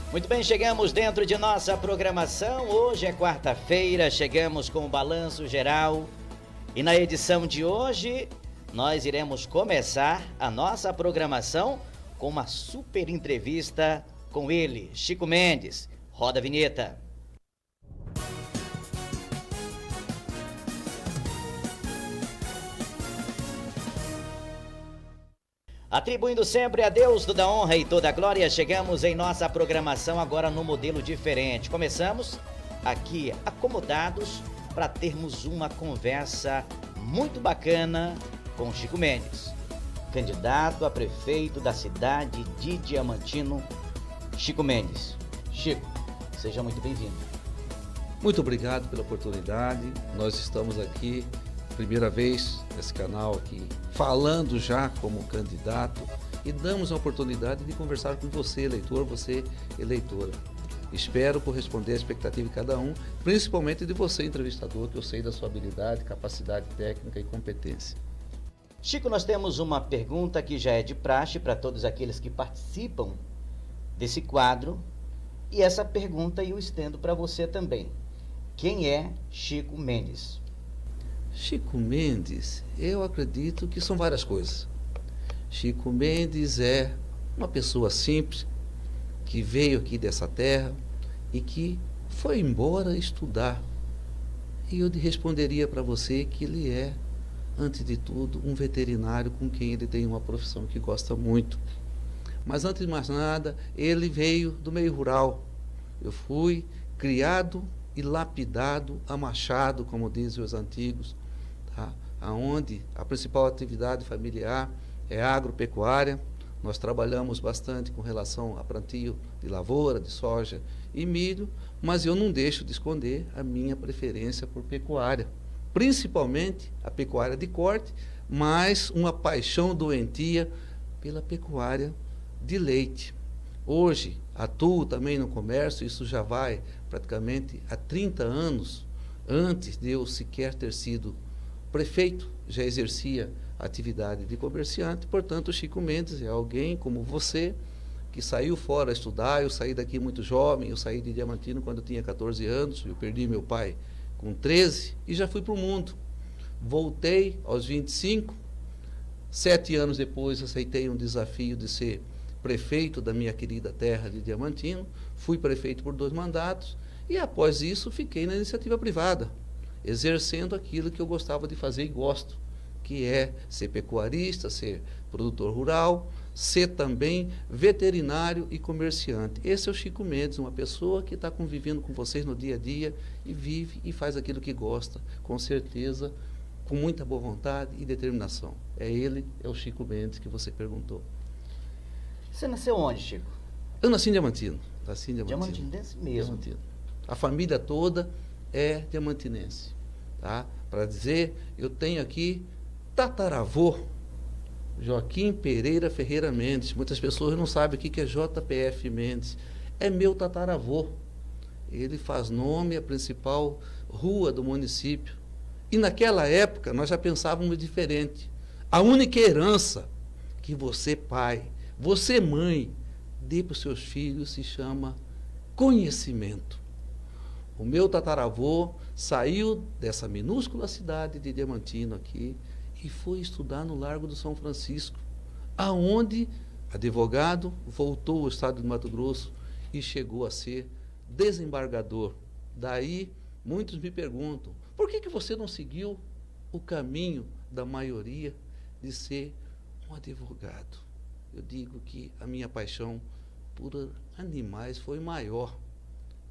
Muito bem, chegamos dentro de nossa programação. Hoje é quarta-feira, chegamos com o balanço geral. E na edição de hoje, nós iremos começar a nossa programação com uma super entrevista com ele, Chico Mendes. Roda a vinheta. Atribuindo sempre a Deus toda a honra e toda a glória, chegamos em nossa programação agora no modelo diferente. Começamos aqui acomodados para termos uma conversa muito bacana com Chico Mendes, candidato a prefeito da cidade de Diamantino, Chico Mendes. Chico, seja muito bem-vindo. Muito obrigado pela oportunidade. Nós estamos aqui, primeira vez nesse canal aqui, falando já como candidato e damos a oportunidade de conversar com você, eleitor, você, eleitora. Espero corresponder à expectativa de cada um, principalmente de você, entrevistador, que eu sei da sua habilidade, capacidade técnica e competência. Chico, nós temos uma pergunta que já é de praxe para todos aqueles que participam desse quadro, e essa pergunta eu estendo para você também. Quem é Chico Mendes? Chico Mendes, eu acredito que são várias coisas. Chico Mendes é uma pessoa simples, que veio aqui dessa terra e que foi embora estudar. E eu responderia para você que ele é, antes de tudo, um veterinário com quem ele tem uma profissão que gosta muito. Mas antes de mais nada, ele veio do meio rural. Eu fui criado e lapidado a machado, como dizem os antigos, tá? Onde a principal atividade familiar é agropecuária. Nós trabalhamos bastante com relação a plantio de lavoura, de soja e milho, mas eu não deixo de esconder a minha preferência por pecuária, principalmente a pecuária de corte, mas uma paixão doentia pela pecuária de leite. Hoje atuo também no comércio, isso já vai praticamente há 30 anos, antes de eu sequer ter sido prefeito, já exercia a atividade de comerciante. Portanto, o Chico Mendes é alguém como você, que saiu fora a estudar. Eu saí daqui muito jovem, eu saí de Diamantino quando eu tinha 14 anos, eu perdi meu pai com 13 e já fui para o mundo. Voltei aos 25, 7 anos depois aceitei um desafio de ser prefeito da minha querida terra de Diamantino, fui prefeito por 2 mandatos e após isso fiquei na iniciativa privada, exercendo aquilo que eu gostava de fazer e gosto, que é ser pecuarista, ser produtor rural, ser também veterinário e comerciante. Esse é o Chico Mendes, uma pessoa que está convivendo com vocês no dia a dia e vive e faz aquilo que gosta, com certeza, com muita boa vontade e determinação. É ele, é o Chico Mendes que você perguntou. Você nasceu onde, Chico? Eu nasci em Diamantino. Diamantinense mesmo? Diamantino. A família toda é diamantinense. Tá? Para dizer, eu tenho aqui tataravô, Joaquim Pereira Ferreira Mendes. Muitas pessoas não sabem o que é JPF Mendes. É meu tataravô. Ele faz nome à principal rua do município. E naquela época nós já pensávamos diferente. A única herança que você, pai, você, mãe, dê para os seus filhos se chama conhecimento. O meu tataravô saiu dessa minúscula cidade de Diamantino aqui e foi estudar no Largo do São Francisco, aonde, advogado, voltou ao estado de Mato Grosso e chegou a ser desembargador. Daí, muitos me perguntam, por que você não seguiu o caminho da maioria de ser um advogado? Eu digo que a minha paixão por animais foi maior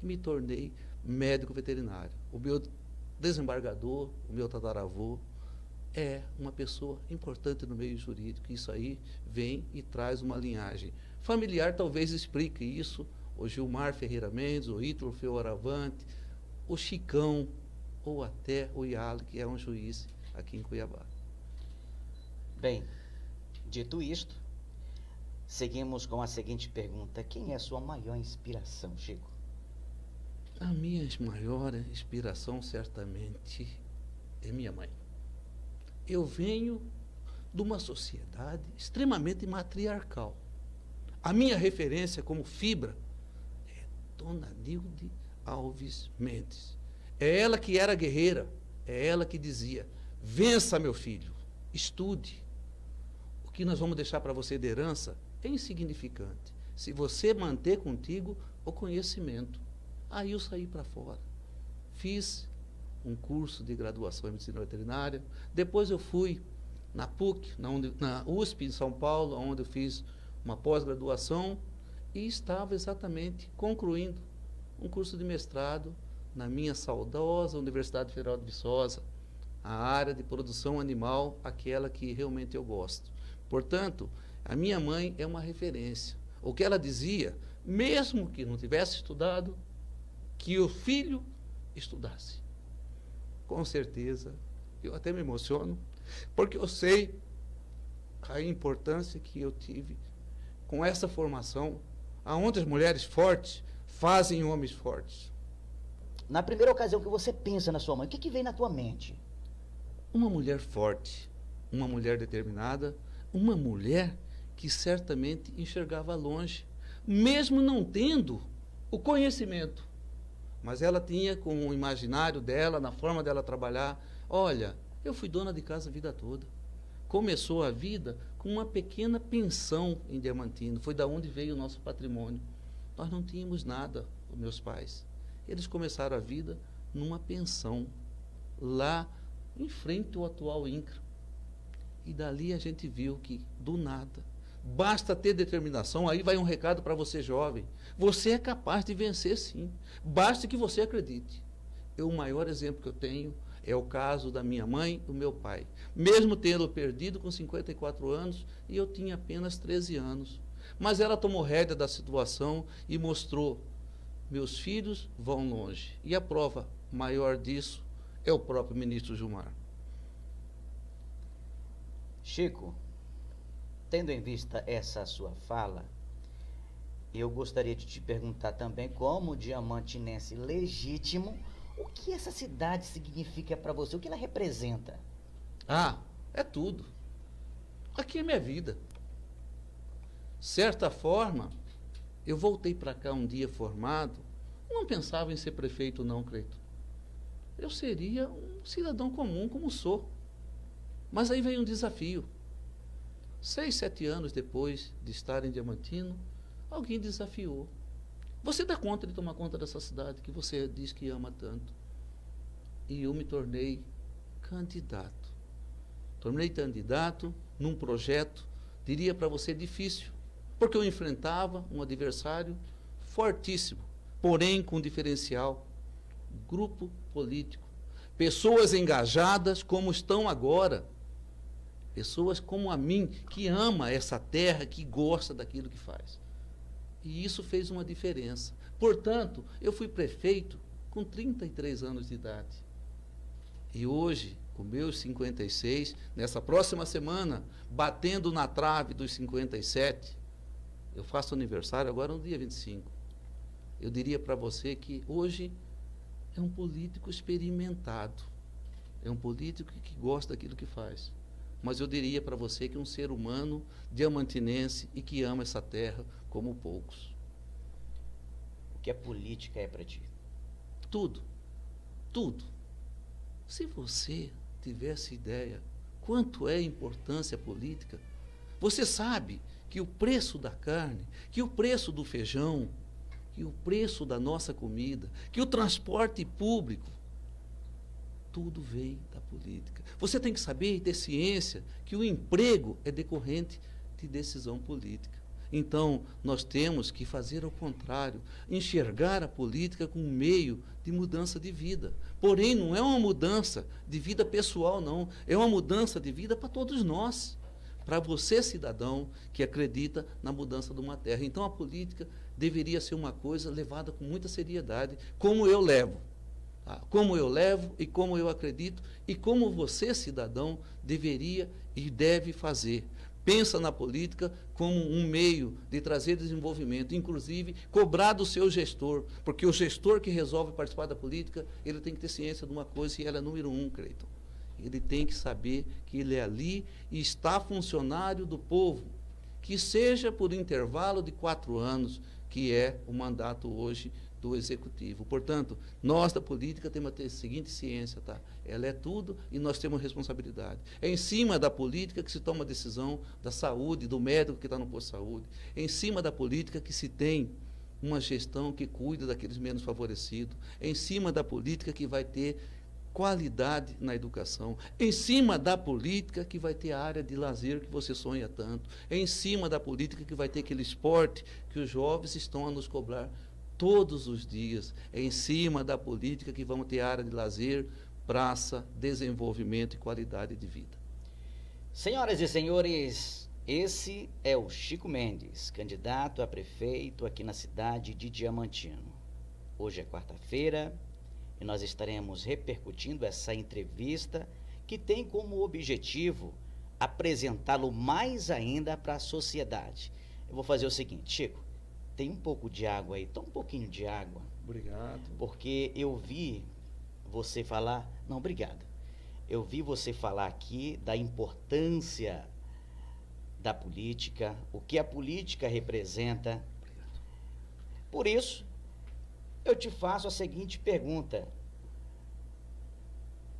e me tornei médico veterinário. O meu desembargador, o meu tataravô, é uma pessoa importante no meio jurídico. Isso aí vem e traz uma linhagem familiar, talvez explique isso. O Gilmar Ferreira Mendes, o Ítalo Fioravante, o Chicão, ou até o Iale, que é um juiz aqui em Cuiabá. Bem, dito isto, seguimos com a seguinte pergunta. Quem é a sua maior inspiração, Chico? A minha maior inspiração, certamente, é minha mãe. Eu venho de uma sociedade extremamente matriarcal. A minha referência como fibra Dona Nilde Alves Mendes. É ela que era guerreira, é ela que dizia: vença, meu filho, estude. O que nós vamos deixar para você de herança é insignificante. Se você manter contigo o conhecimento. Aí eu saí para fora. Fiz um curso de graduação em medicina veterinária. Depois eu fui na PUC, na USP em São Paulo, onde eu fiz uma pós-graduação e estava exatamente concluindo um curso de mestrado na minha saudosa Universidade Federal de Viçosa, a área de produção animal, aquela que realmente eu gosto. Portanto, a minha mãe é uma referência. O que ela dizia, mesmo que não tivesse estudado, que o filho estudasse. Com certeza, eu até me emociono, porque eu sei a importância que eu tive com essa formação, aonde as mulheres fortes fazem homens fortes. Na primeira ocasião que você pensa na sua mãe, o que vem na tua mente? Uma mulher forte, uma mulher determinada, uma mulher que certamente enxergava longe, mesmo não tendo o conhecimento. Mas ela tinha com o imaginário dela, na forma dela trabalhar, olha, eu fui dona de casa a vida toda. Começou a vida com uma pequena pensão em Diamantino, foi da onde veio o nosso patrimônio. Nós não tínhamos nada, os meus pais. Eles começaram a vida numa pensão, lá em frente ao atual INCRA. E dali a gente viu que, do nada, basta ter determinação. Aí vai um recado para você jovem. Você é capaz de vencer, sim. Basta que você acredite. O maior exemplo que eu tenho é o caso da minha mãe e do meu pai. Mesmo tendo perdido com 54 anos, e eu tinha apenas 13 anos. Mas ela tomou rédea da situação e mostrou: meus filhos vão longe. E a prova maior disso é o próprio ministro Gilmar. Chico, tendo em vista essa sua fala, eu gostaria de te perguntar também, como diamantinense legítimo, o que essa cidade significa para você? O que ela representa? Ah, é tudo. Aqui é minha vida. Certa forma, eu voltei para cá um dia formado, não pensava em ser prefeito não, Cleiton. Eu seria um cidadão comum como sou. Mas aí veio um desafio. 6, 7 anos depois de estar em Diamantino, alguém desafiou. Você dá conta de tomar conta dessa cidade que você diz que ama tanto? E eu me tornei candidato. Tornei candidato num projeto, diria para você, difícil, porque eu enfrentava um adversário fortíssimo, porém com diferencial. Grupo político. Pessoas engajadas como estão agora. Pessoas como a mim, que ama essa terra, que gosta daquilo que faz. E isso fez uma diferença. Portanto, eu fui prefeito com 33 anos de idade. E hoje, com meus 56, nessa próxima semana, batendo na trave dos 57, eu faço aniversário agora no dia 25. Eu diria para você que hoje é um político experimentado. É um político que gosta daquilo que faz. Mas eu diria para você que é um ser humano diamantinense e que ama essa terra como poucos. O que a política é para ti? Tudo. Tudo. Se você tivesse ideia quanto é a importância política, você sabe que o preço da carne, que o preço do feijão, que o preço da nossa comida, que o transporte público, tudo vem da política. Você tem que saber e ter ciência que o emprego é decorrente de decisão política. Então, nós temos que fazer ao contrário, enxergar a política como um meio de mudança de vida. Porém, não é uma mudança de vida pessoal, não. É uma mudança de vida para todos nós. Para você, cidadão, que acredita na mudança de uma terra. Então, a política deveria ser uma coisa levada com muita seriedade, como eu levo. Como eu levo e como eu acredito e como você, cidadão, deveria e deve fazer. Pensa na política como um meio de trazer desenvolvimento, inclusive cobrar do seu gestor, porque o gestor que resolve participar da política, ele tem que ter ciência de uma coisa, e ela é número 1, Cleiton. Ele tem que saber que ele é ali e está funcionário do povo, que seja por intervalo de 4 anos, que é o mandato hoje do Executivo. Portanto, nós da política temos que ter a seguinte ciência, tá? Ela é tudo e nós temos responsabilidade. É em cima da política que se toma a decisão da saúde, do médico que está no posto de saúde. É em cima da política que se tem uma gestão que cuida daqueles menos favorecidos. É em cima da política que vai ter qualidade na educação, em cima da política que vai ter a área de lazer que você sonha tanto, em cima da política que vai ter aquele esporte que os jovens estão a nos cobrar todos os dias, em cima da política que vamos ter área de lazer, praça, desenvolvimento e qualidade de vida. Senhoras e senhores, esse é o Chico Mendes, candidato a prefeito aqui na cidade de Diamantino. Hoje é quarta-feira, e nós estaremos repercutindo essa entrevista que tem como objetivo apresentá-lo mais ainda para a sociedade. Eu vou fazer o seguinte, Chico, tem um pouco de água aí, toma um pouquinho de água. Obrigado. Porque eu vi você falar... Não, obrigado. Eu vi você falar aqui da importância da política, o que a política representa. Obrigado. Por isso, eu te faço a seguinte pergunta: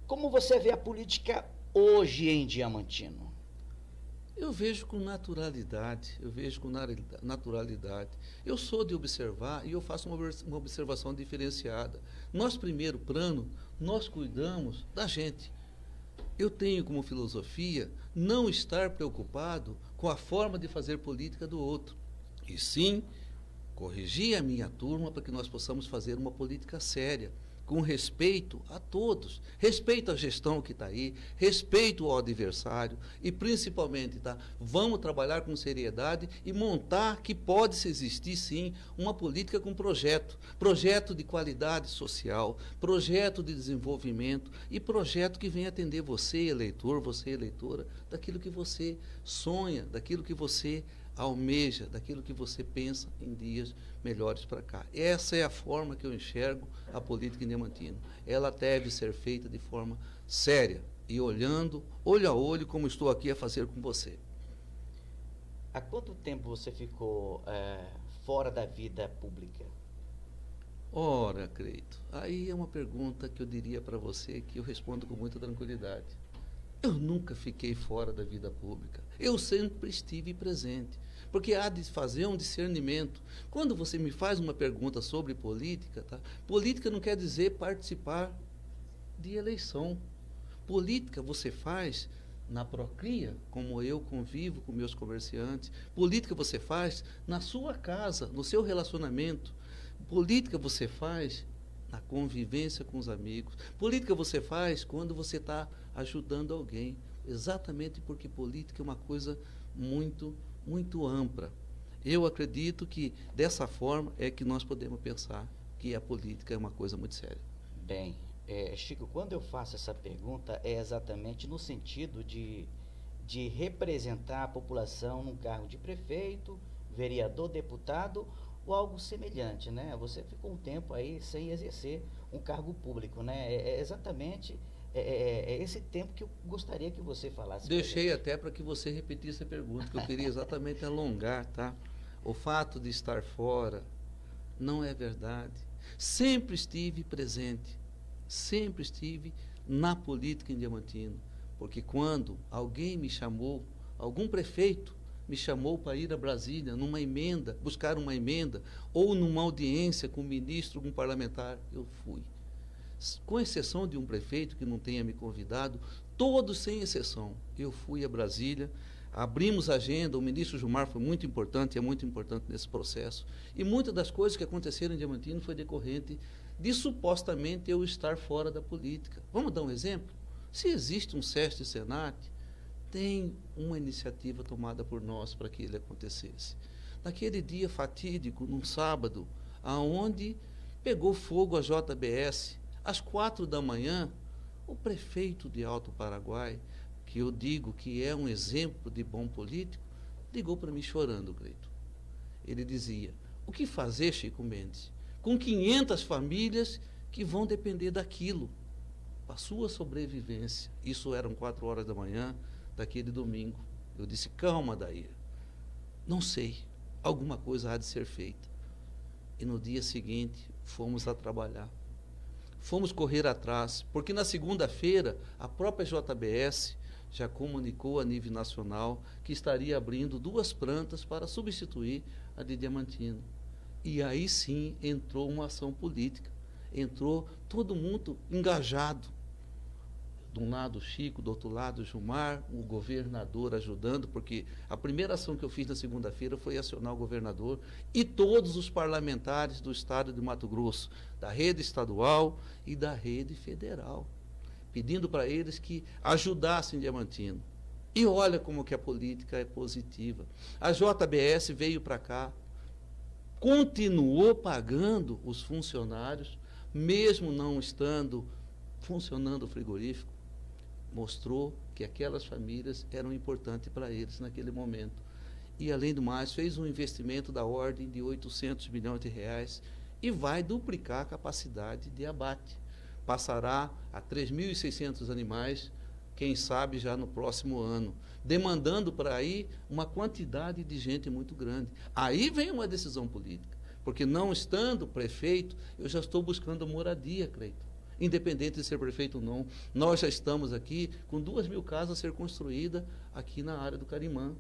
como você vê a política hoje em Diamantino? Eu vejo com naturalidade, Eu sou de observar e eu faço uma observação diferenciada. Nós, primeiro plano, nós cuidamos da gente. Eu tenho como filosofia não estar preocupado com a forma de fazer política do outro, e sim corrigir a minha turma para que nós possamos fazer uma política séria, com respeito a todos, respeito à gestão que está aí, respeito ao adversário e principalmente, tá? Vamos trabalhar com seriedade e montar que pode-se existir sim uma política com projeto de qualidade social, projeto de desenvolvimento e projeto que venha atender você, eleitor, você, eleitora, daquilo que você sonha, daquilo que você almeja, daquilo que você pensa em dias melhores para cá. Essa é a forma que eu enxergo a política em Diamantino. Ela deve ser feita de forma séria e olhando, olho a olho, como estou aqui a fazer com você. Há quanto tempo você ficou fora da vida pública? Ora, Creito, aí é uma pergunta que eu diria para você que eu respondo com muita tranquilidade. Eu nunca fiquei fora da vida pública. Eu sempre estive presente. Porque há de fazer um discernimento. Quando você me faz uma pergunta sobre política, tá? Política não quer dizer participar de eleição. Política você faz na procria, como eu convivo com meus comerciantes. Política você faz na sua casa, no seu relacionamento. Política você faz na convivência com os amigos. Política você faz quando você está ajudando alguém. Exatamente porque política é uma coisa muito, muito ampla. Eu acredito que dessa forma é que nós podemos pensar que a política é uma coisa muito séria. Bem, Chico, quando eu faço essa pergunta é exatamente no sentido de representar a população num cargo de prefeito, vereador, deputado ou algo semelhante, né? Você ficou um tempo aí sem exercer um cargo público, né? É exatamente esse tempo que eu gostaria que você falasse. Deixei até para que você repetisse a pergunta, que eu queria exatamente alongar, tá? O fato de estar fora não é verdade. Sempre estive presente, sempre estive na política em Diamantino, porque quando alguém me chamou, algum prefeito me chamou para ir a Brasília numa emenda, buscar uma emenda, ou numa audiência com um ministro, com um parlamentar, eu fui. Com exceção de um prefeito que não tenha me convidado, todos sem exceção, eu fui a Brasília, abrimos a agenda, o ministro Gilmar foi muito importante, é muito importante nesse processo, e muitas das coisas que aconteceram em Diamantino foi decorrente de supostamente eu estar fora da política. Vamos dar um exemplo? Se existe um SESC Senat, tem uma iniciativa tomada por nós para que ele acontecesse. Naquele dia fatídico, num sábado, aonde pegou fogo a JBS, às 4 da manhã, o prefeito de Alto Paraguai, que eu digo que é um exemplo de bom político, ligou para mim chorando, Cleito. Ele dizia: o que fazer, Chico Mendes, com 500 famílias que vão depender daquilo, para a sua sobrevivência? Isso eram 4 horas da manhã daquele domingo. Eu disse: calma, Daíra, não sei, alguma coisa há de ser feita. E no dia seguinte, fomos a trabalhar. Fomos correr atrás, porque na segunda-feira, a própria JBS já comunicou a nível nacional que estaria abrindo 2 plantas para substituir a de Diamantino. E aí sim entrou uma ação política. Entrou todo mundo engajado. De um lado o Chico, do outro lado o Gilmar, o governador ajudando, porque a primeira ação que eu fiz na segunda-feira foi acionar o governador e todos os parlamentares do estado de Mato Grosso, da rede estadual e da rede federal, pedindo para eles que ajudassem Diamantino. E olha como que a política é positiva. A JBS veio para cá, continuou pagando os funcionários, mesmo não estando funcionando o frigorífico, mostrou que aquelas famílias eram importantes para eles naquele momento. E, além do mais, fez um investimento da ordem de 800 milhões de reais e vai duplicar a capacidade de abate. Passará a 3.600 animais, quem sabe já no próximo ano, demandando para aí uma quantidade de gente muito grande. Aí vem uma decisão política, porque não estando prefeito, eu já estou buscando moradia, Cleiton. Independente de ser prefeito ou não, nós já estamos aqui com 2.000 casas a ser construídas aqui na área do Carimã,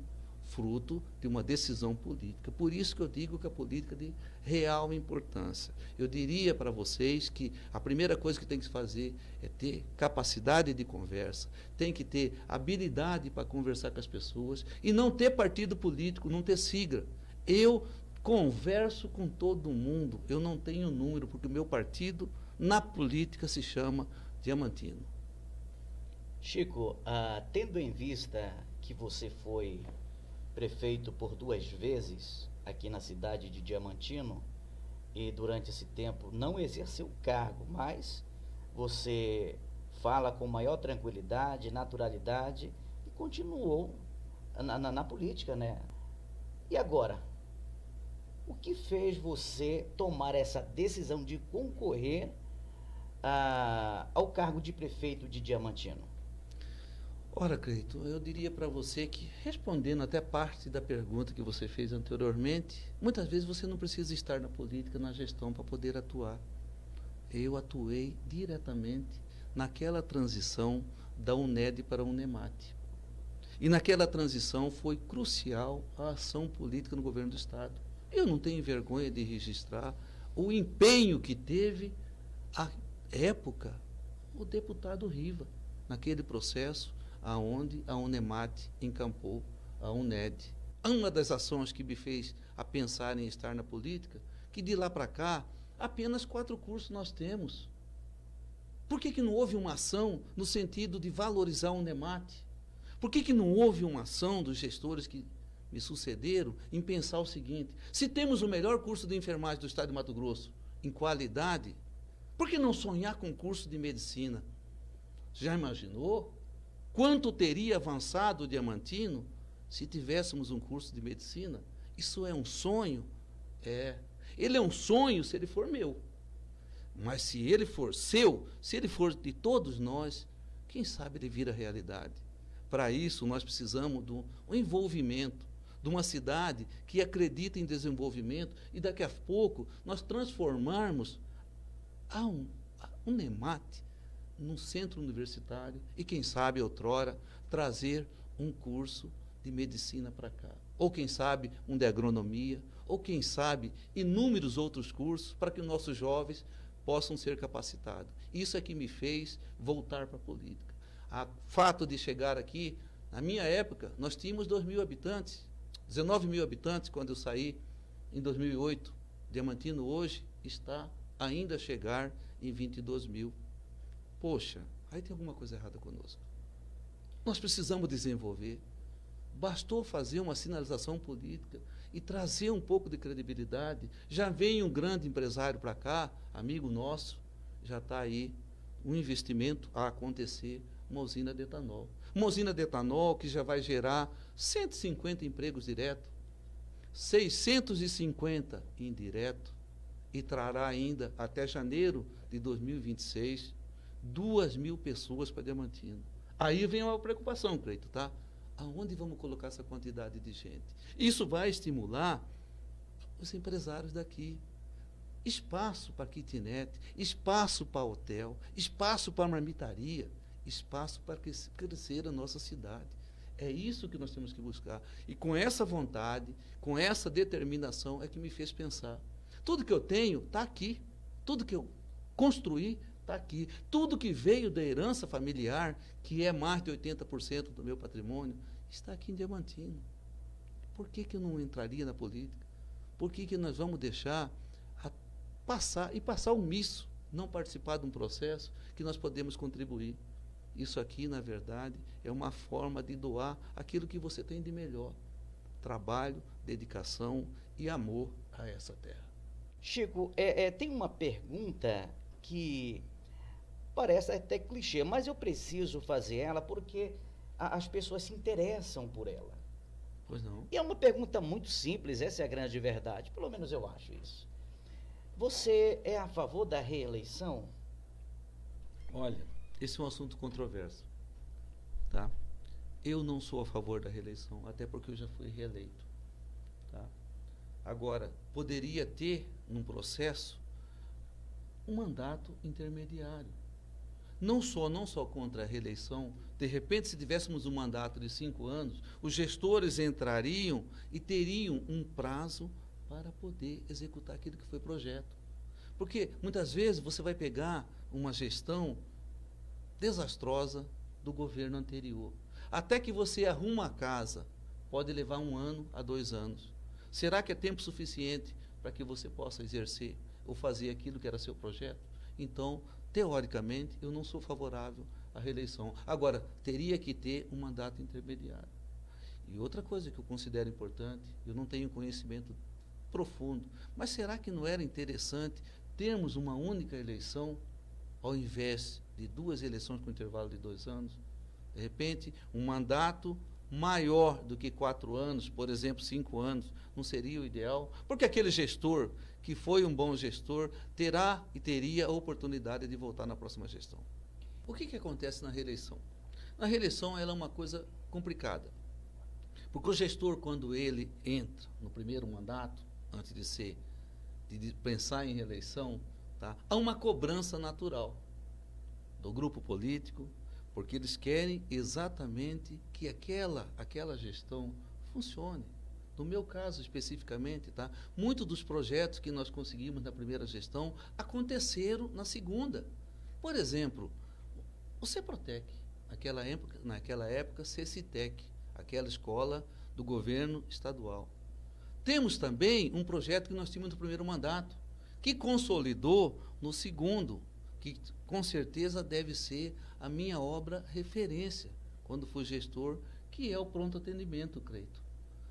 fruto de uma decisão política. Por isso que eu digo que a política é de real importância. Eu diria para vocês que a primeira coisa que tem que se fazer é ter capacidade de conversa, tem que ter habilidade para conversar com as pessoas e não ter partido político, não ter sigla. Eu converso com todo mundo, eu não tenho número, porque o meu partido na política se chama Diamantino. Chico, tendo em vista que você foi prefeito por 2 vezes aqui na cidade de Diamantino e durante esse tempo não exerceu o cargo, mas você fala com maior tranquilidade, naturalidade e continuou na política, né? E agora, o que fez você tomar essa decisão de concorrer ao cargo de prefeito de Diamantino? Ora, Cleiton, eu diria para você que, respondendo até parte da pergunta que você fez anteriormente, muitas vezes você não precisa estar na política, na gestão, para poder atuar. Eu atuei diretamente naquela transição da UNED para a UNEMAT. E naquela transição foi crucial a ação política no governo do Estado. Eu não tenho vergonha de registrar o empenho que teve à época o deputado Riva, naquele processo aonde a UNEMAT encampou a UNED. Uma das ações que me fez a pensar em estar na política, que de lá para cá, apenas 4 cursos nós temos. Por que não houve uma ação no sentido de valorizar a UNEMAT? Por que não houve uma ação dos gestores que me sucederam em pensar o seguinte: se temos o melhor curso de enfermagem do estado de Mato Grosso, em qualidade, por que não sonhar com curso de medicina? Já imaginou quanto teria avançado o Diamantino se tivéssemos um curso de medicina? Isso é um sonho? É. Ele é um sonho se ele for meu. Mas se ele for seu, se ele for de todos nós, quem sabe ele vira realidade. Para isso, nós precisamos do envolvimento de uma cidade que acredita em desenvolvimento e daqui a pouco nós transformarmos a UNEMAT num centro universitário e, quem sabe, outrora, trazer um curso de medicina para cá. Ou, quem sabe, um de agronomia, ou, quem sabe, inúmeros outros cursos para que os nossos jovens possam ser capacitados. Isso é que me fez voltar para a política. O fato de chegar aqui, na minha época, nós tínhamos 2.000 habitantes, 19.000 habitantes quando eu saí em 2008. Diamantino hoje está ainda a chegar em 22.000. Poxa, aí tem alguma coisa errada conosco. Nós precisamos desenvolver. Bastou fazer uma sinalização política e trazer um pouco de credibilidade. Já vem um grande empresário para cá, amigo nosso, já está aí um investimento a acontecer, uma usina de etanol. Uma usina de etanol que já vai gerar 150 empregos diretos, 650 indiretos, e trará ainda, até janeiro de 2026, 2.000 pessoas para Diamantino. Aí vem uma preocupação, Cleiton, tá? Aonde vamos colocar essa quantidade de gente? Isso vai estimular os empresários daqui. espaço para kitnet, espaço para hotel, espaço para marmitaria, espaço para crescer a nossa cidade. É isso que nós temos que buscar. E com essa vontade, com essa determinação, é que me fez pensar. Tudo que eu tenho está aqui. Tudo que eu construí está aqui. Tudo que veio da herança familiar, que é mais de 80% do meu patrimônio, está aqui em Diamantino. Por que eu não entraria na política? Por que nós vamos deixar passar omisso, não participar de um processo que nós podemos contribuir? Isso aqui, na verdade, é uma forma de doar aquilo que você tem de melhor. Trabalho, dedicação e amor a essa terra. Chico, tem uma pergunta que parece até clichê, mas eu preciso fazer ela porque as pessoas se interessam por ela. Pois não. E é uma pergunta muito simples, essa é a grande verdade, pelo menos eu acho isso. Você é a favor da reeleição? Olha, esse é um assunto controverso, tá? Eu não sou a favor da reeleição, até porque eu já fui reeleito, tá? Agora, poderia ter, num processo, um mandato intermediário. Não só contra a reeleição. De repente, se tivéssemos um mandato de 5 anos, os gestores entrariam e teriam um prazo para poder executar aquilo que foi projeto. Porque, muitas vezes, você vai pegar uma gestão desastrosa do governo anterior. Até que você arruma a casa, pode levar 1 ano a 2 anos. Será que é tempo suficiente para que você possa exercer ou fazer aquilo que era seu projeto? Então, teoricamente, eu não sou favorável à reeleição. Agora, teria que ter um mandato intermediário. E outra coisa que eu considero importante, eu não tenho conhecimento profundo, mas será que não era interessante termos uma única eleição, ao invés de 2 eleições com intervalo de 2 anos? De repente, um mandato maior do que 4 anos, por exemplo, 5 anos, não seria o ideal? Porque aquele gestor que foi um bom gestor terá e teria a oportunidade de voltar na próxima gestão. O que acontece na reeleição? Na reeleição ela é uma coisa complicada, porque o gestor, quando ele entra no primeiro mandato, antes de pensar em reeleição, tá, há uma cobrança natural do grupo político, porque eles querem exatamente que aquela gestão funcione. No meu caso, especificamente, tá? Muitos dos projetos que nós conseguimos na primeira gestão aconteceram na segunda. Por exemplo, o CEPROTEC, naquela época, CECITEC, aquela escola do governo estadual. Temos também um projeto que nós tínhamos no primeiro mandato, que consolidou no segundo, que com certeza deve ser a minha obra referência quando fui gestor, que é o pronto atendimento, Creito.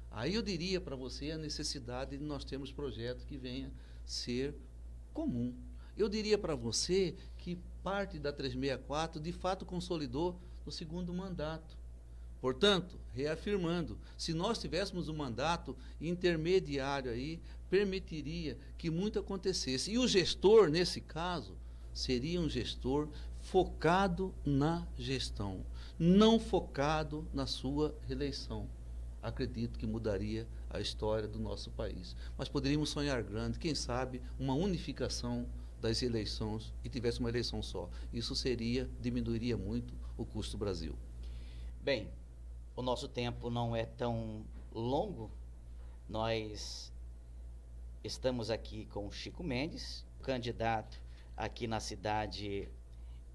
Aí eu diria para você a necessidade de nós termos projetos que venha ser comum. Eu diria para você que parte da 364 de fato consolidou no segundo mandato. Portanto, reafirmando, se nós tivéssemos um mandato intermediário aí, permitiria que muito acontecesse. E o gestor, nesse caso, seria um gestor focado na gestão, não focado na sua reeleição. Acredito que mudaria a história do nosso país. Mas poderíamos sonhar grande, quem sabe, uma unificação das eleições e tivesse uma eleição só. Isso diminuiria muito o custo do Brasil. Bem, o nosso tempo não é tão longo. Nós estamos aqui com o Chico Mendes, candidato aqui na cidade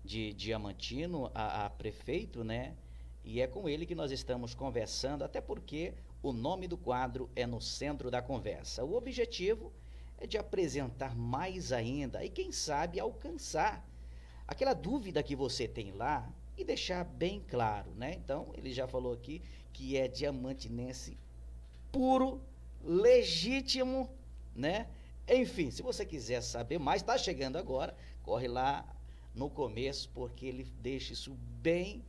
de Diamantino a prefeito, né? E é com ele que nós estamos conversando, até porque o nome do quadro é No Centro da Conversa. O objetivo é de apresentar mais ainda e, quem sabe, alcançar aquela dúvida que você tem lá e deixar bem claro, né? Então, ele já falou aqui que é diamantinense puro, legítimo, né? Enfim, se você quiser saber mais, está chegando agora, corre lá no começo, porque ele deixa isso bem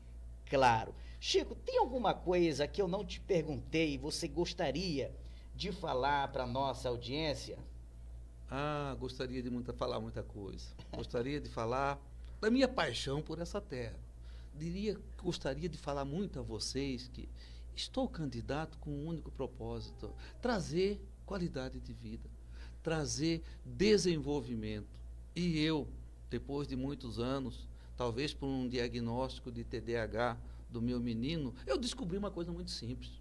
claro. Chico, tem alguma coisa que eu não te perguntei e você gostaria de falar para nossa audiência? Gostaria de falar muita coisa. Gostaria de falar da minha paixão por essa terra. Gostaria de falar muito a vocês que estou candidato com um único propósito: trazer qualidade de vida, trazer desenvolvimento. E eu, depois de muitos anos, talvez por um diagnóstico de TDAH do meu menino, eu descobri uma coisa muito simples.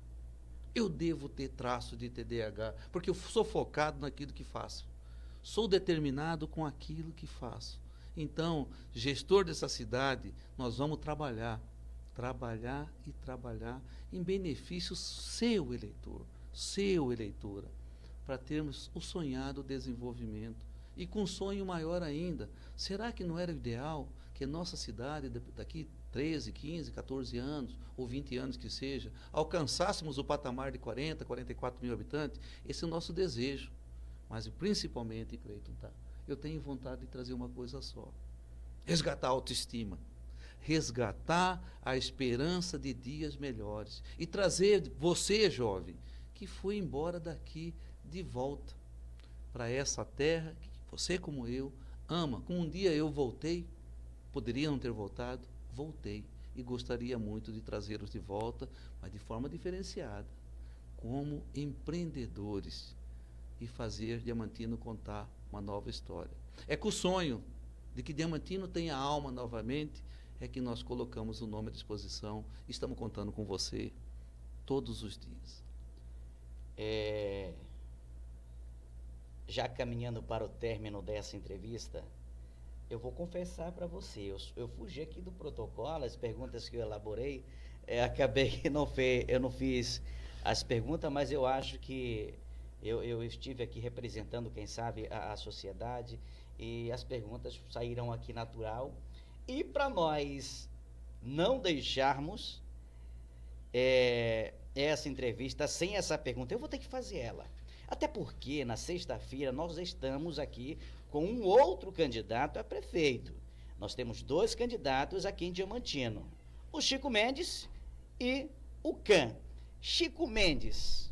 Eu devo ter traço de TDAH, porque eu sou focado naquilo que faço. Sou determinado com aquilo que faço. Então, gestor dessa cidade, nós vamos trabalhar e trabalhar em benefício seu eleitor, seu eleitora, para termos o sonhado desenvolvimento. E com um sonho maior ainda, será que não era o ideal que a nossa cidade, daqui 13, 15, 14 anos, ou 20 anos que seja, alcançássemos o patamar de 40, 44 mil habitantes? Esse é o nosso desejo. Mas principalmente, Cleiton, tá? Eu tenho vontade de trazer uma coisa só: resgatar a autoestima, resgatar a esperança de dias melhores e trazer você, jovem, que foi embora daqui de volta para essa terra que você, como eu, ama. Como um dia eu voltei, poderia não ter voltado, voltei e gostaria muito de trazê-los de volta, mas de forma diferenciada, como empreendedores, e fazer Diamantino contar uma nova história. É com o sonho de que Diamantino tenha alma novamente, é que nós colocamos o nome à disposição e estamos contando com você todos os dias. Já caminhando para o término dessa entrevista, eu vou confessar para você, eu fugi aqui do protocolo, as perguntas que eu elaborei, acabei que eu não fiz as perguntas, mas eu acho que eu estive aqui representando, quem sabe, a sociedade, e as perguntas saíram aqui natural. E para nós não deixarmos essa entrevista sem essa pergunta, eu vou ter que fazer ela. Até porque na sexta-feira nós estamos aqui com um outro candidato a prefeito. Nós temos 2 candidatos aqui em Diamantino, o Chico Mendes e o Can. Chico Mendes,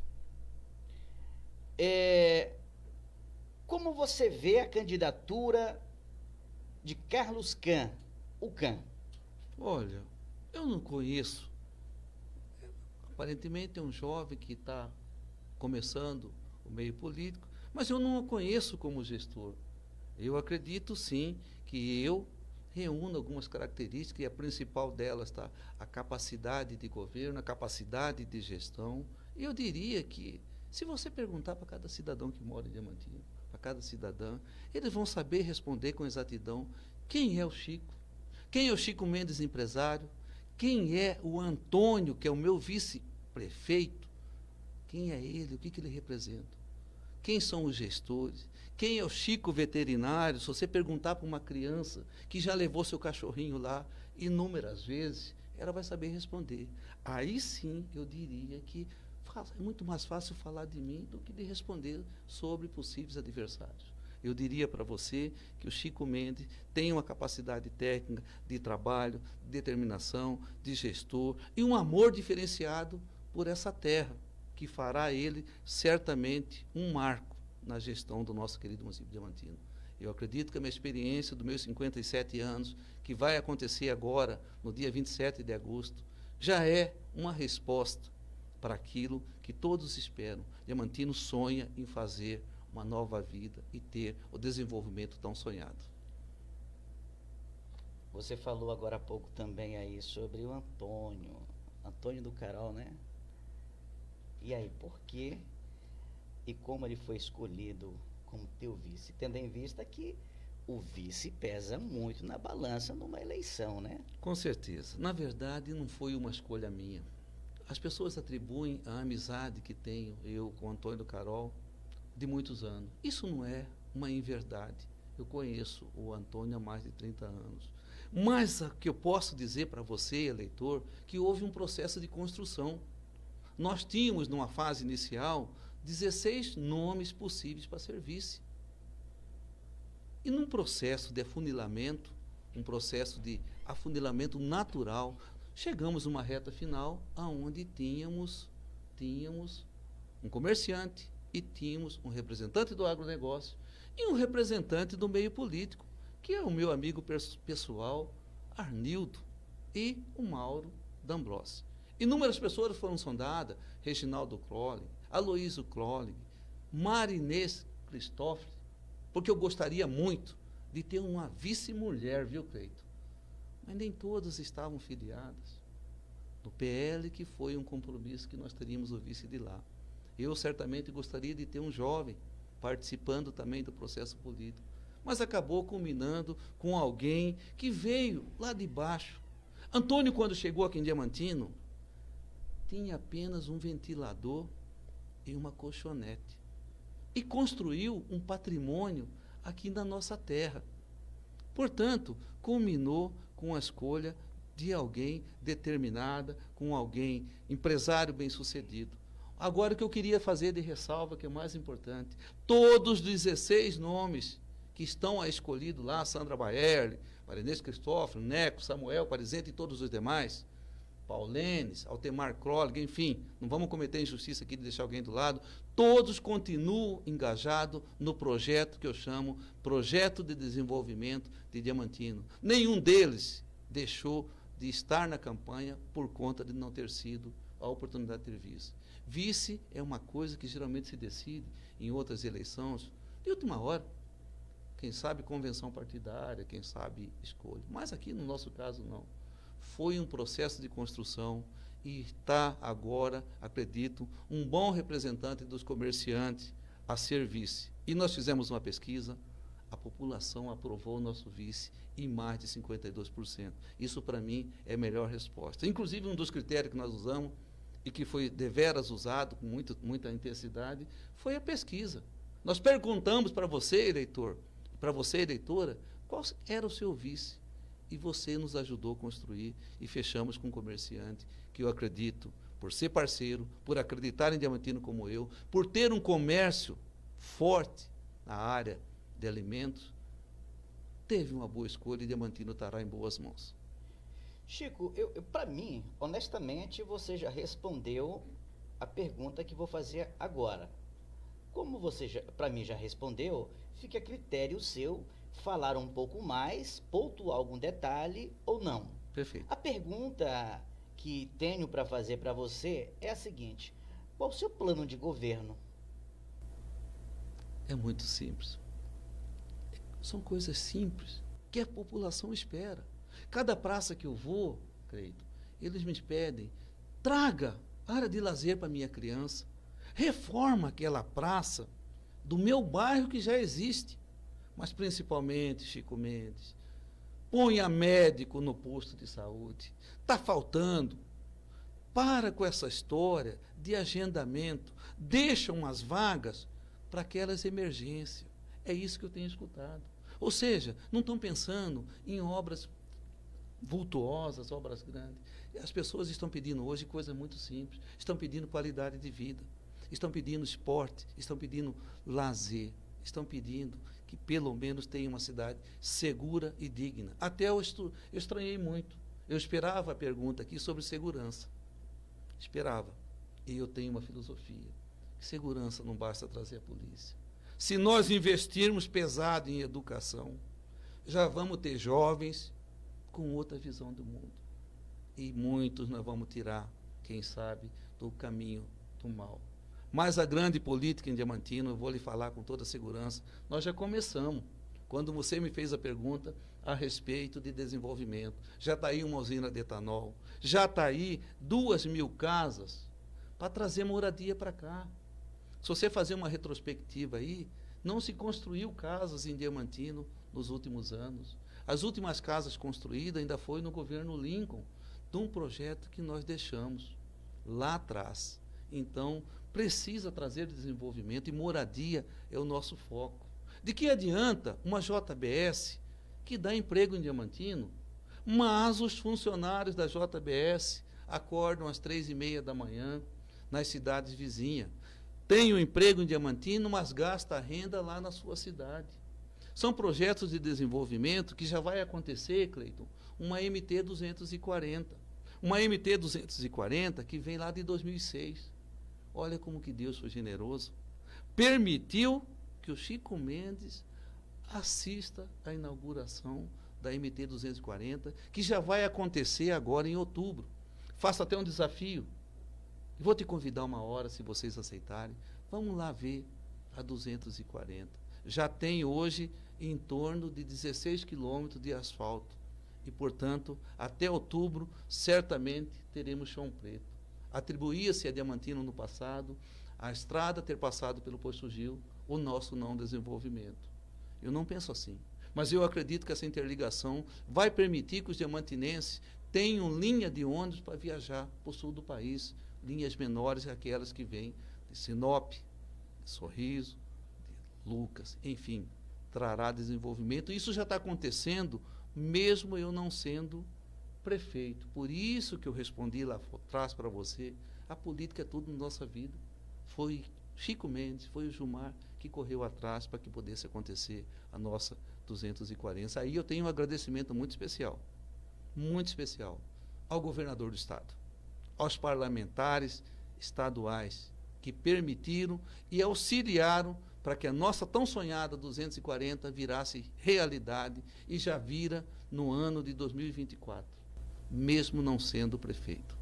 como você vê a candidatura de Carlos Can, o Can? Olha, eu não conheço. Aparentemente é um jovem que está começando o meio político, mas eu não o conheço como gestor. Eu acredito sim que eu reúno algumas características, e a principal delas está a capacidade de governo, a capacidade de gestão. E eu diria que, se você perguntar para cada cidadão que mora em Diamantino, para cada cidadã, eles vão saber responder com exatidão quem é o Chico, quem é o Chico Mendes empresário, quem é o Antônio, que é o meu vice-prefeito, quem é ele, o que ele representa. Quem são os gestores? Quem é o Chico veterinário? Se você perguntar para uma criança que já levou seu cachorrinho lá inúmeras vezes, ela vai saber responder. Aí sim eu diria que é muito mais fácil falar de mim do que de responder sobre possíveis adversários. Eu diria para você que o Chico Mendes tem uma capacidade técnica de trabalho, de determinação, de gestor e um amor diferenciado por essa terra, que fará ele certamente um marco na gestão do nosso querido município de Diamantino. Eu acredito que a minha experiência dos meus 57 anos, que vai acontecer agora, no dia 27 de agosto, já é uma resposta para aquilo que todos esperam. Diamantino sonha em fazer uma nova vida e ter o desenvolvimento tão sonhado. Você falou agora há pouco também aí sobre o Antônio do Carol, né? E aí, por quê e como ele foi escolhido como teu vice? Tendo em vista que o vice pesa muito na balança numa eleição, né? Com certeza. Na verdade, não foi uma escolha minha. As pessoas atribuem a amizade que tenho, eu com o Antônio do Carol, de muitos anos. Isso não é uma inverdade. Eu conheço o Antônio há mais de 30 anos. Mas o que eu posso dizer para você, eleitor, que houve um processo de construção. Nós tínhamos, numa fase inicial, 16 nomes possíveis para ser vice. E num processo de afunilamento, um processo de afunilamento natural, chegamos a uma reta final onde tínhamos um comerciante e tínhamos um representante do agronegócio e um representante do meio político, que é o meu amigo pessoal, Arnildo, e o Mauro D'Ambrossi. Inúmeras pessoas foram sondadas: Reginaldo Crowley, Aloísio Crowley, Marinês Cristófilo, porque eu gostaria muito de ter uma vice-mulher, viu, Cleito? Mas nem todas estavam filiadas no PL, que foi um compromisso que nós teríamos o vice de lá. Eu certamente gostaria de ter um jovem participando também do processo político, mas acabou culminando com alguém que veio lá de baixo. Antônio, quando chegou aqui em Diamantino, tinha apenas um ventilador e uma colchonete. E construiu um patrimônio aqui na nossa terra. Portanto, culminou com a escolha de alguém determinada, com alguém empresário bem-sucedido. Agora, o que eu queria fazer de ressalva, que é o mais importante, todos os 16 nomes que estão escolhidos lá, Sandra Baerle, Marinês Cristófilo, Neco, Samuel Parizente e todos os demais, Paulenes, Altemar Krolig, enfim, não vamos cometer injustiça aqui de deixar alguém do lado, todos continuam engajados no projeto que eu chamo Projeto de Desenvolvimento de Diamantino. Nenhum deles deixou de estar na campanha por conta de não ter sido a oportunidade de ter vice. Vice é uma coisa que geralmente se decide em outras eleições de última hora. Quem sabe convenção partidária, quem sabe escolha. Mas aqui no nosso caso não. Foi um processo de construção e está agora, acredito, um bom representante dos comerciantes a ser vice. E nós fizemos uma pesquisa, a população aprovou o nosso vice em mais de 52%. Isso, para mim, é a melhor resposta. Inclusive, um dos critérios que nós usamos e que foi deveras usado com muita intensidade foi a pesquisa. Nós perguntamos para você, eleitor, para você, eleitora, qual era o seu vice. E você nos ajudou a construir e fechamos com um comerciante que eu acredito, por ser parceiro, por acreditar em Diamantino como eu, por ter um comércio forte na área de alimentos, teve uma boa escolha e Diamantino estará em boas mãos. Chico, para mim, honestamente, você já respondeu a pergunta que vou fazer agora. Como você, para mim, já respondeu, fica a critério seu falar um pouco mais, pontuar algum detalhe ou não. Perfeito. A pergunta que tenho para fazer para você é a seguinte: qual o seu plano de governo? É muito simples. São coisas simples que a população espera. Cada praça que eu vou, Cleito, eles me pedem, traga área de lazer para minha criança, reforma aquela praça do meu bairro que já existe, mas principalmente, Chico Mendes, ponha médico no posto de saúde, está faltando. Para com essa história de agendamento, deixa umas vagas para aquelas emergências. É isso que eu tenho escutado. Ou seja, não estão pensando em obras vultuosas, obras grandes. As pessoas estão pedindo hoje coisa muito simples. Estão pedindo qualidade de vida. Estão pedindo esporte. Estão pedindo lazer. Estão pedindo que pelo menos tenha uma cidade segura e digna. Até eu estranhei muito. Eu esperava a pergunta aqui sobre segurança. Esperava. E eu tenho uma filosofia. Segurança não basta trazer a polícia. Se nós investirmos pesado em educação, já vamos ter jovens com outra visão do mundo. E muitos nós vamos tirar, quem sabe, do caminho do mal. Mas a grande política em Diamantino, eu vou lhe falar com toda segurança, nós já começamos. Quando você me fez a pergunta a respeito de desenvolvimento, já está aí uma usina de etanol, já está aí 2.000 casas para trazer moradia para cá. Se você fazer uma retrospectiva aí, não se construiu casas em Diamantino nos últimos anos. As últimas casas construídas ainda foi no governo Lincoln, de um projeto que nós deixamos lá atrás. Então, precisa trazer desenvolvimento e moradia é o nosso foco. De que adianta uma JBS que dá emprego em Diamantino, mas os funcionários da JBS acordam às 3h30 da manhã nas cidades vizinhas. Tem um emprego em Diamantino, mas gasta a renda lá na sua cidade. São projetos de desenvolvimento que já vai acontecer, Cleiton, uma MT-240. Uma MT-240 que vem lá de 2006. Olha como que Deus foi generoso. Permitiu que o Chico Mendes assista à inauguração da MT-240, que já vai acontecer agora em outubro. Faço até um desafio. Vou te convidar uma hora, se vocês aceitarem. Vamos lá ver a 240. Já tem hoje em torno de 16 quilômetros de asfalto. E, portanto, até outubro, certamente teremos chão preto. Atribuía-se a Diamantino no passado a estrada ter passado pelo Posto Gil, o nosso não desenvolvimento. Eu não penso assim. Mas eu acredito que essa interligação vai permitir que os diamantinenses tenham linha de ônibus para viajar para o sul do país, linhas menores que aquelas que vêm de Sinop, de Sorriso, de Lucas, enfim, trará desenvolvimento. Isso já está acontecendo, mesmo eu não sendo prefeito. Por isso que eu respondi lá atrás para você, a política é tudo na nossa vida. Foi Chico Mendes, foi o Gilmar que correu atrás para que pudesse acontecer a nossa 240. Aí eu tenho um agradecimento muito especial ao governador do estado, aos parlamentares estaduais que permitiram e auxiliaram para que a nossa tão sonhada 240 virasse realidade e já vira no ano de 2024, mesmo não sendo prefeito.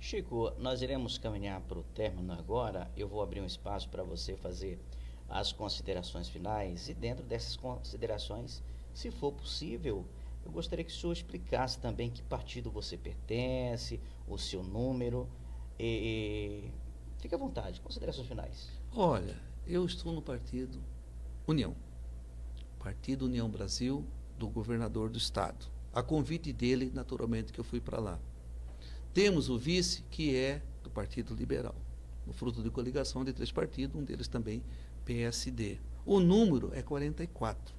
Chico, nós iremos caminhar para o término agora. Eu vou abrir um espaço para você fazer as considerações finais e dentro dessas considerações, se for possível, eu gostaria que o senhor explicasse também que partido você pertence, o seu número e fique à vontade, considerações finais. Olha, eu estou no Partido União Brasil, do governador do estado. A convite dele, naturalmente, que eu fui para lá. Temos o vice, que é do Partido Liberal, no fruto de coligação de 3 partidos, um deles também PSD. O número é 44.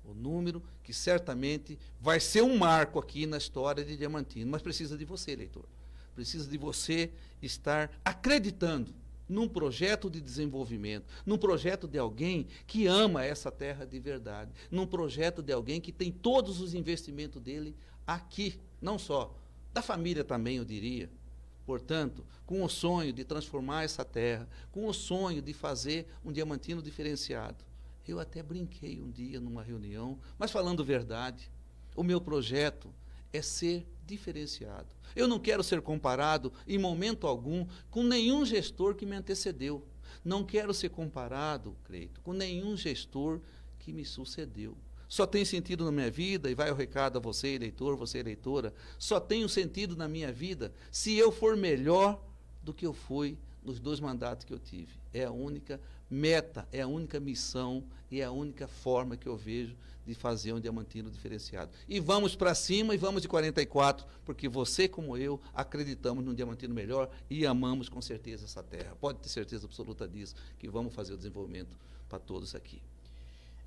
O número que certamente vai ser um marco aqui na história de Diamantino, mas precisa de você, eleitor. Precisa de você estar acreditando num projeto de desenvolvimento, num projeto de alguém que ama essa terra de verdade, num projeto de alguém que tem todos os investimentos dele aqui, não só da família também, eu diria. Portanto, com o sonho de transformar essa terra, com o sonho de fazer um Diamantino diferenciado. Eu até brinquei um dia numa reunião, mas falando verdade, o meu projeto é ser diferenciado. Eu não quero ser comparado em momento algum com nenhum gestor que me antecedeu. Não quero ser comparado, Cleito, com nenhum gestor que me sucedeu. Só tem sentido na minha vida, e vai o recado a você, eleitor, você, eleitora, só tem um sentido na minha vida se eu for melhor do que eu fui nos 2 mandatos que eu tive. É a única meta, é a única missão e é a única forma que eu vejo de fazer um Diamantino diferenciado. E vamos para cima e vamos de 44, porque você como eu acreditamos num Diamantino melhor e amamos com certeza essa terra. Pode ter certeza absoluta disso, que vamos fazer o desenvolvimento para todos aqui.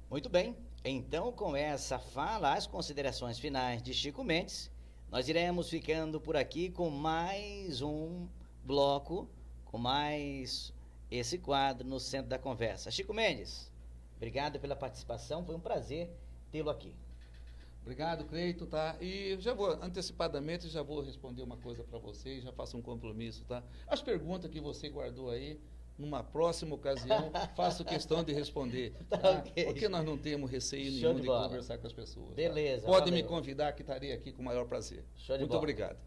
Muito bem, então com essa fala, as considerações finais de Chico Mendes, nós iremos ficando por aqui com mais um bloco, com mais esse quadro no centro da conversa. Chico Mendes, obrigado pela participação, foi um prazer tê-lo aqui. Obrigado, Cleito, tá? E já vou, antecipadamente, já vou responder uma coisa para vocês, já faço um compromisso, tá? As perguntas que você guardou aí, numa próxima ocasião, faço questão de responder. Tá? Okay. Porque nós não temos receio nenhum de conversar com as pessoas. Beleza. Tá? Pode me convidar, que estarei aqui com o maior prazer. Show de Muito bola. Obrigado.